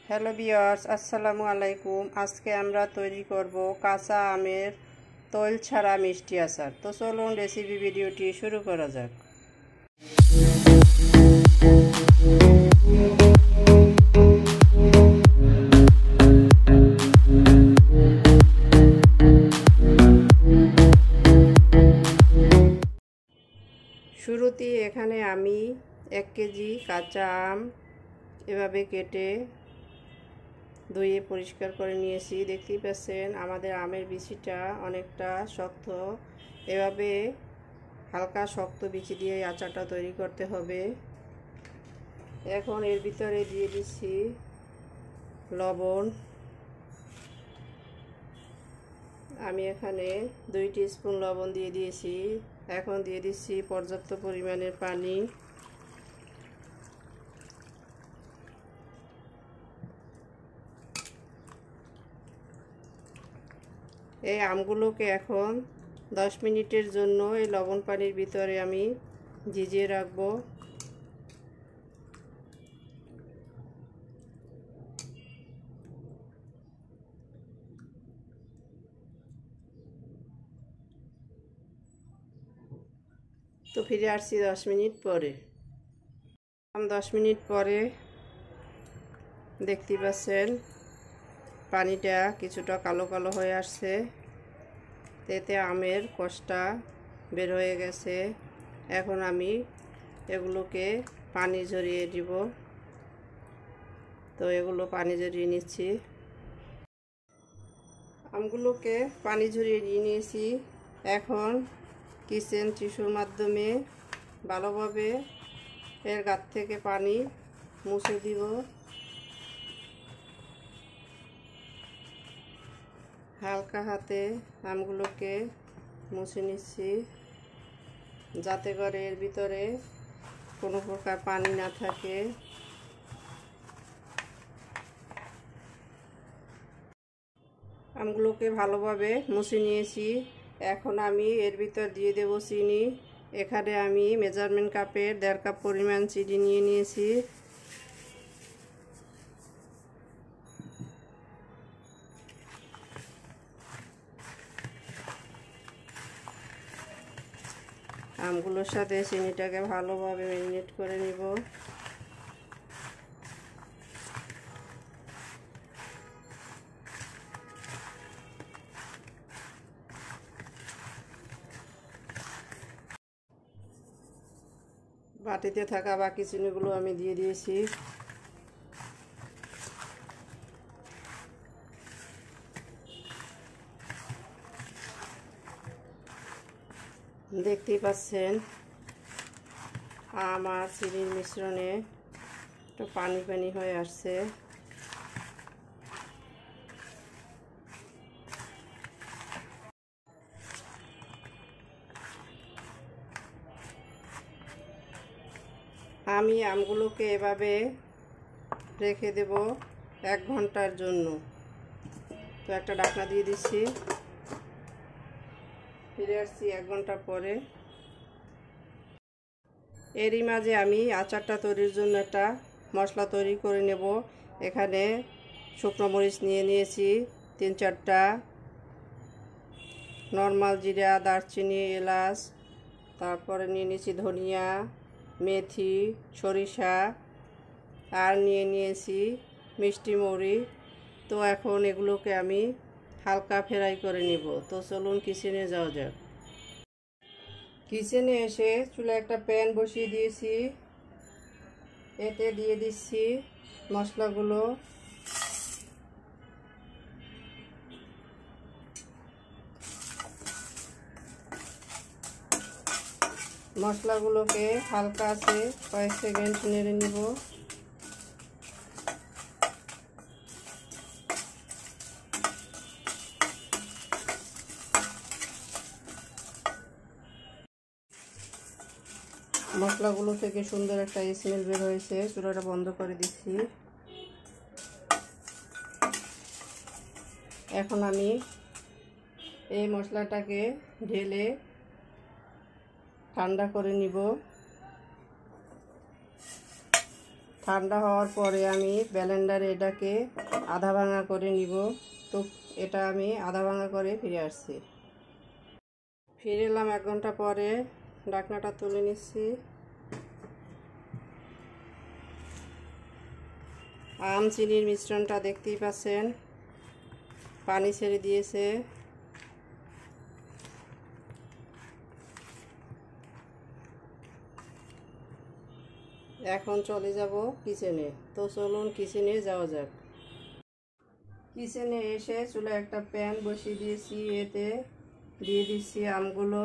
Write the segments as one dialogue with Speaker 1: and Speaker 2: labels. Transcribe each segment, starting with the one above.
Speaker 1: Hello viewers, আসসালামু আলাইকুম। আজকে আমরা তৈরি করব কাঁচা আমের তৈল ছাড়া মিষ্টি আচার। তো চলুন রেসিপি ভিডিওটি শুরু করা যাক। শুরুতে এখানে আমি 1 কেজি কাঁচা আম এভাবে কেটে ধুয়ে পরিষ্কার করে নিয়েছি। দেখতেই পাচ্ছেন আমাদের আমের বিচিটা অনেকটা শক্ত। এভাবে হালকা শক্ত বিচি দিয়ে আচারটা তৈরি করতে হবে। এখন এর ভিতরে দিয়ে দিচ্ছি লবণ। আমি এখানে 2 টিস্পুন লবণ দিয়ে দিয়েছি। এখন দিয়ে দিচ্ছি পর্যাপ্ত পরিমাণের পানি। এই আমগুলোকে এখন 10 মিনিটের জন্য এই লবণ পানির ভিতরে আমি ভিজিয়ে রাখব। তো ফিরে আসছি 10 মিনিট পরে। 10 মিনিট পরে দেখতে পাচ্ছেন পানিটা কিছুটা কালো কালো হয়ে আসছে। এতে আমের কষটা বের হয়ে গেছে। এখন আমি এগুলোকে পানি ঝরিয়ে দিব। তো এগুলো পানি ঝরিয়ে নিচ্ছি। আমগুলোকে পানি ঝরিয়ে নিয়ে নিয়েছি। এখন কিচেন টিস্যুর মাধ্যমে ভালোভাবে এর গাত থেকে পানি মুছে দিব। হালকা হাতে আমগুলোকে মুছে নিচ্ছি, যাতে করে এর ভিতরে কোনো প্রকার পানি না থাকে। আমগুলোকে ভালোভাবে মুছে নিয়েছি। এখন আমি এর ভিতর দিয়ে দেব চিনি। এখানে আমি মেজারমেন্ট কাপের 1.5 কাপ পরিমাণ চিনি নিয়ে নিয়েছি। আমগুলোর সাথে চিনিটাকে ভালোভাবে ম্যারিনেট করে নিব। বাটিতে থাকা বাকি চিনিগুলো আমি দিয়ে দিয়েছি। দেখতেই পাচ্ছেন আমার চিনির মিশ্রণে একটু পানি পানি হয়ে আসছে। আমি আমগুলোকে এভাবে রেখে দেব 1 ঘন্টার জন্য। তো একটা ঢাকনা দিয়ে দিচ্ছি। ফিরে আসছি 1 ঘন্টা পরে। এরই মাঝে আমি আচারটা তৈরির জন্য একটা মশলা তৈরি করে নেব। এখানে শুকনো মরিচ নিয়ে নিয়েছি 3-4টা, নর্মাল জিরা, দারচিনি, এলাচ, তারপরে নিয়ে নিয়েছি ধনিয়া, মেথি, সরিষা, আর নিয়ে নিয়েছি মিষ্টি মৌরি। তো এখন এগুলোকে আমি হালকা ফ্রাই করে নিব। তো চলুন কিচেনে যাওয়া যাক। কিচেনে এসে চুলায় একটা প্যান বসিয়ে দিয়েছি। এতে দিয়ে দিচ্ছি মশলাগুলো। মশলাগুলোকে হালকা আছে কয়েক সেকেন্ড নেড়ে নিব। মশলাগুলো থেকে সুন্দর একটা স্মেল বের হয়েছে। চুলাটা বন্ধ করে দিচ্ছি। এখন আমি এই মশলাটাকে ঢেলে ঠান্ডা করে নিব। ঠান্ডা হওয়ার পরে আমি ব্লেন্ডারে এটাকে আধা ভাঙা করে নিব। তো এটা আমি আধা ভাঙা করে ফিরে আসছি। ফিরে এলাম 1 ঘন্টা পরে। ঢাকনাটা তুলে নিচ্ছি। আম চিনির মিশ্রণটা দেখতেই পাচ্ছেন, পানি ছেড়ে দিয়েছে। এখন চলে যাব কিচেনে। তো চলুন কিচেনে যাওয়া যাক। কিচেনে এসে চুলায় একটা প্যান বসিয়ে দিয়েছি, এতে দিয়ে দিচ্ছি আমগুলো।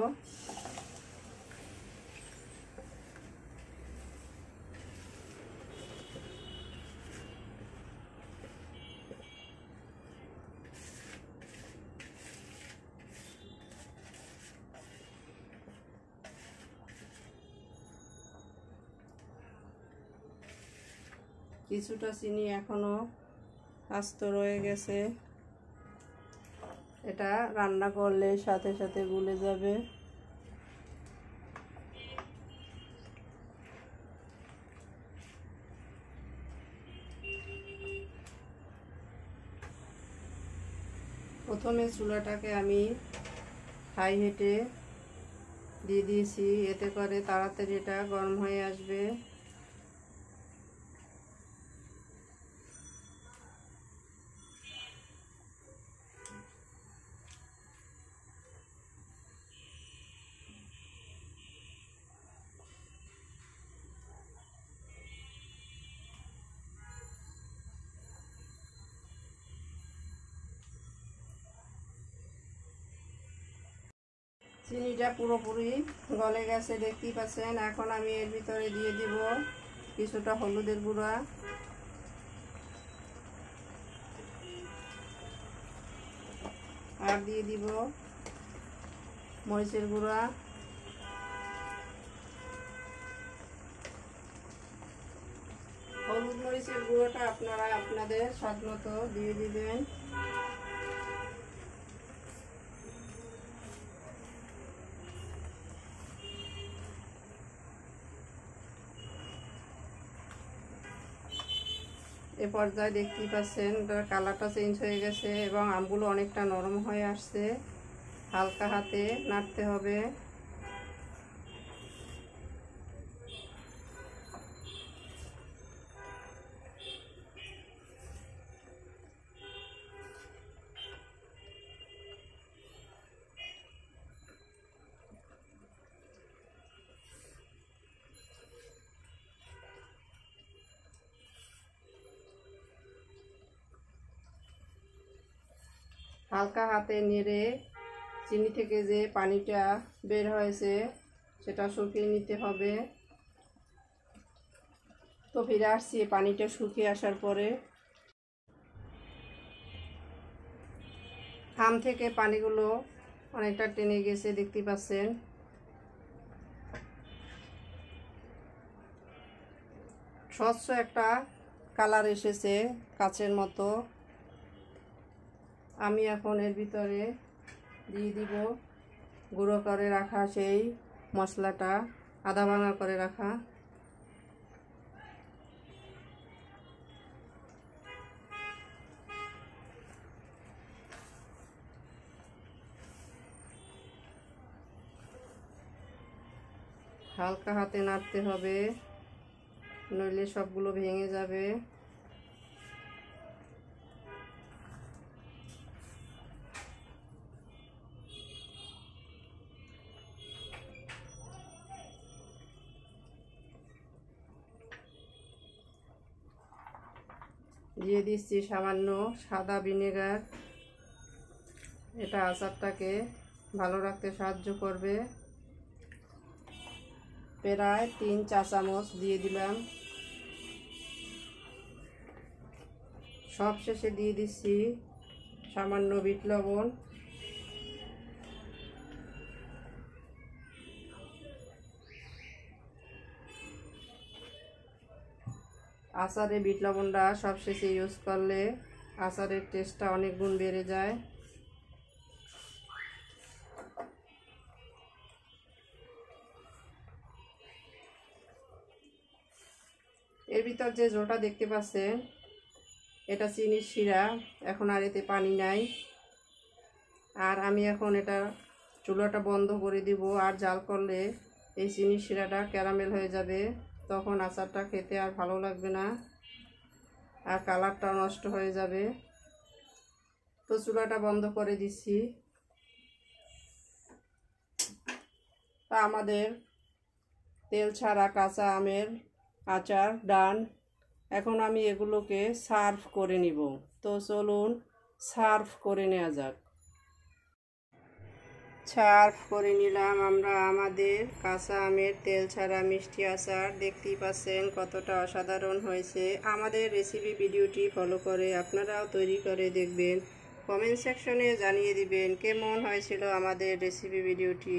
Speaker 1: কিছুটা চিনি এখনো আস্ত রয়ে গেছে, এটা রান্না করলে সাথে সাথে গলে যাবে। প্রথমে চুলাটাকে আমি হাই হিটে দিয়ে দিয়েছি, এতে করে তাড়াতাড়ি এটা গরম হয়ে আসবে। চিনিটা পুরোপুরি গলে গেছে দেখতেই পাচ্ছেন। এখন আমি এর ভিতরে দিয়ে দিব কিছুটা হলুদের গুঁড়া, আর দিয়ে দিব মরিচের গুঁড়া, হলুদ মরিচের গুঁড়োটা আপনারা আপনাদের স্বাদ মতো দিয়ে দিবেন। এ পর্যায়ে দেখতেই পাচ্ছেন কালারটা চেঞ্জ হয়ে গেছে এবং আমগুলো অনেকটা নরম হয়ে আসছে। হালকা হাতে নাড়তে হবে। হালকা হাতে নেড়ে চিনি থেকে যে পানিটা বের হয়েছে সেটা শুকিয়ে নিতে হবে। তো ফিরে আসছি পানিটা শুকিয়ে আসার পরে। আম থেকে পানিগুলো অনেকটা টেনে গেছে দেখতে পাচ্ছেন। স্বচ্ছ একটা কালার এসেছে কাচের মতো। আমি এখন এর ভিতরে দিয়ে দিব গুঁড়ো করে রাখা সেই মশলাটা, আধা ভাঙা করে রাখা। হালকা হাতে নাড়তে হবে, নইলে সবগুলো ভেঙে যাবে। দিয়ে দিচ্ছি সামান্য সাদা ভিনেগার, এটা আচারটাকে ভালো রাখতে সাহায্য করবে। প্রায় 3 চা চামচ দিয়ে দিলাম। সব শেষে দিয়ে দিচ্ছি সামান্য বিট লবণ। আচারে বিট লবণটা সবশেষে ইউজ করলে আচারের টেস্টটা অনেক গুণ বেড়ে যায়। এর ভিতর যে ঝোলটা দেখতে পাচ্ছেন এটা চিনির শিরা, এখন আর এতে পানি নাই। আর আমি এখন এটা চুলাটা বন্ধ করে দিব, আর জাল করলে এই চিনির শিরাটা ক্যারামেল হয়ে যাবে, তখন আচারটা খেতে আর ভালো লাগবে না আর কালারটাও নষ্ট হয়ে যাবে। তো চুলাটা বন্ধ করে দিচ্ছি। তা আমাদের তেল ছাড়া কাঁচা আমের আচার ডান। এখন আমি এগুলোকে সার্ভ করে নিব। তো চলুন সার্ভ করে নেওয়া যাক। সার্ভ করে নিলাম আমরা আমাদের কাঁচা আমের তেল ছাড়া মিষ্টি আচার। দেখতেই পাচ্ছেন কতটা অসাধারণ হয়েছে। আমাদের রেসিপি ভিডিওটি ফলো করে আপনারাও তৈরি করে দেখবেন, কমেন্ট সেকশনে জানিয়ে দিবেন কেমন হয়েছিল আমাদের রেসিপি ভিডিওটি।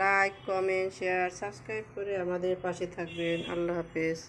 Speaker 1: লাইক, কমেন্ট, শেয়ার, সাবস্ক্রাইব করে আমাদের পাশে থাকবেন। আল্লাহ হাফেজ।